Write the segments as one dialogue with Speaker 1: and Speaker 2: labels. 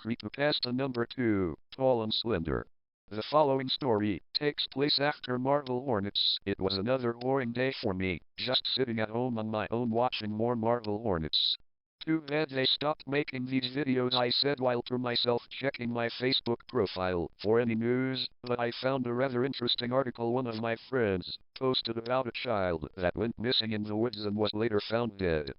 Speaker 1: Creepypasta number 2, Tall and Slender. The following story takes place after Marvel Hornets. It was another boring day for me, just sitting at home on my own watching more Marvel Hornets. Too bad they stopped making these videos, I said while to myself checking my Facebook profile for any news, but I found a rather interesting article one of my friends posted about a child that went missing in the woods and was later found dead.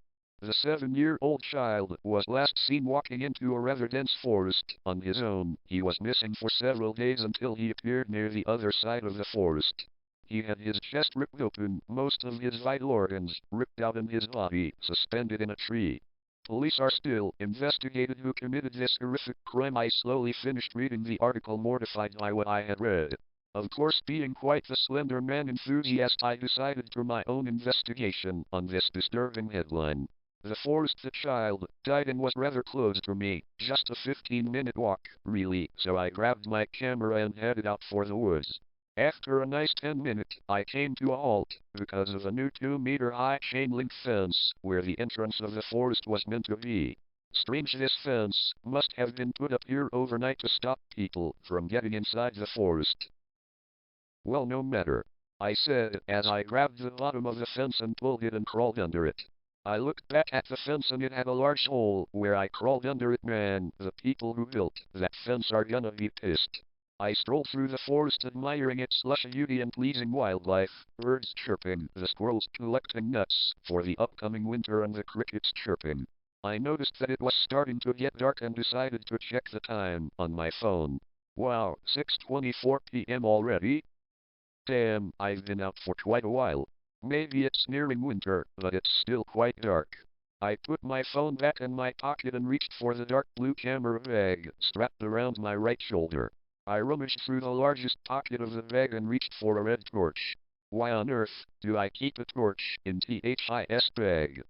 Speaker 1: The 7-year-old child was last seen walking into a rather dense forest on his own. He was missing for several days until he appeared near the other side of the forest. He had his chest ripped open, most of his vital organs ripped out and his body suspended in a tree. Police are still investigating who committed this horrific crime. I slowly finished reading the article, mortified by what I had read. Of course, being quite the Slender Man enthusiast, I decided to my own investigation on this disturbing headline. The forest the child died in was rather close to me, just a 15-minute walk, really, so I grabbed my camera and headed out for the woods. After a nice 10 minutes, I came to a halt, because of a new 2-meter-high chain-link fence, where the entrance of the forest was meant to be. Strange, this fence must have been put up here overnight to stop people from getting inside the forest. Well, no matter, I said, as I grabbed the bottom of the fence and pulled it and crawled under it. I looked back at the fence and it had a large hole where I crawled under it. Man, the people who built that fence are gonna be pissed. I strolled through the forest admiring its lush beauty and pleasing wildlife, birds chirping, the squirrels collecting nuts for the upcoming winter and the crickets chirping. I noticed that it was starting to get dark and decided to check the time on my phone. Wow, 6:24 p.m. already? Damn, I've been out for quite a while. Maybe it's nearing winter, but it's still quite dark. I put my phone back in my pocket and reached for the dark blue camera bag strapped around my right shoulder. I rummaged through the largest pocket of the bag and reached for a red torch. Why on earth do I keep a torch in this bag?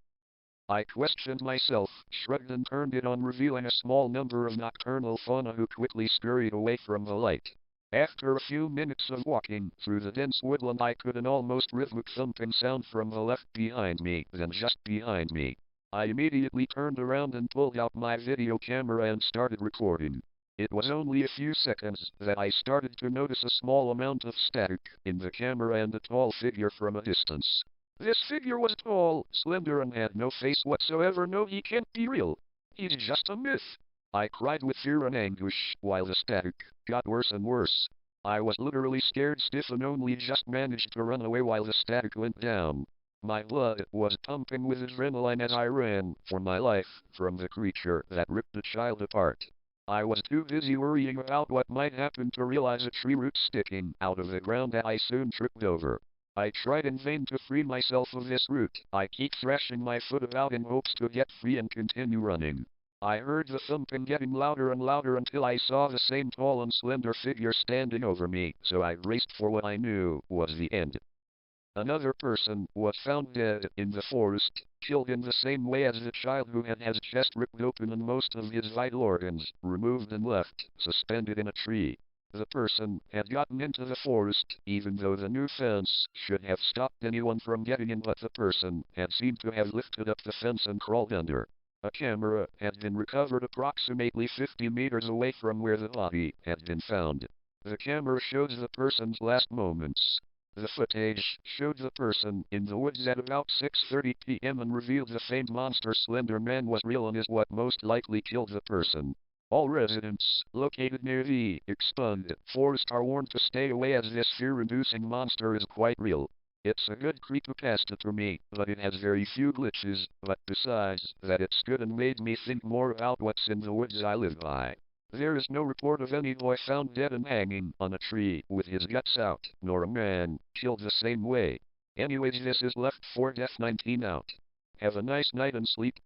Speaker 1: I questioned myself, shrugged and turned it on, revealing a small number of nocturnal fauna who quickly scurried away from the light. After a few minutes of walking through the dense woodland, I could an almost rhythmic thumping sound from the left behind me, then just behind me. I immediately turned around and pulled out my video camera and started recording. It was only a few seconds that I started to notice a small amount of static in the camera and a tall figure from a distance. This figure was tall, slender, and had no face whatsoever. No, he can't be real. He's just a myth. I cried with fear and anguish, while the static got worse and worse. I was literally scared stiff and only just managed to run away while the static went down. My blood was pumping with adrenaline as I ran for my life from the creature that ripped the child apart. I was too busy worrying about what might happen to realize a tree root sticking out of the ground that I soon tripped over. I tried in vain to free myself of this root. I keep thrashing my foot about in hopes to get free and continue running. I heard the thumping getting louder and louder until I saw the same tall and slender figure standing over me, so I braced for what I knew was the end. Another person was found dead in the forest, killed in the same way as the child, who had his chest ripped open and most of his vital organs removed and left suspended in a tree. The person had gotten into the forest, even though the new fence should have stopped anyone from getting in, but the person had seemed to have lifted up the fence and crawled under. A camera had been recovered approximately 50 meters away from where the body had been found. The camera shows the person's last moments. The footage showed the person in the woods at about 6:30 p.m. and revealed the famed monster Slender Man was real and is what most likely killed the person. All residents located near the expunged forest are warned to stay away, as this fear-inducing monster is quite real. It's a good creepypasta to me, but it has very few glitches, but besides that, it's good and made me think more about what's in the woods I live by. There is no report of any boy found dead and hanging on a tree with his guts out, nor a man killed the same way. Anyways, this is Left 4 Death 19 out. Have a nice night and sleep.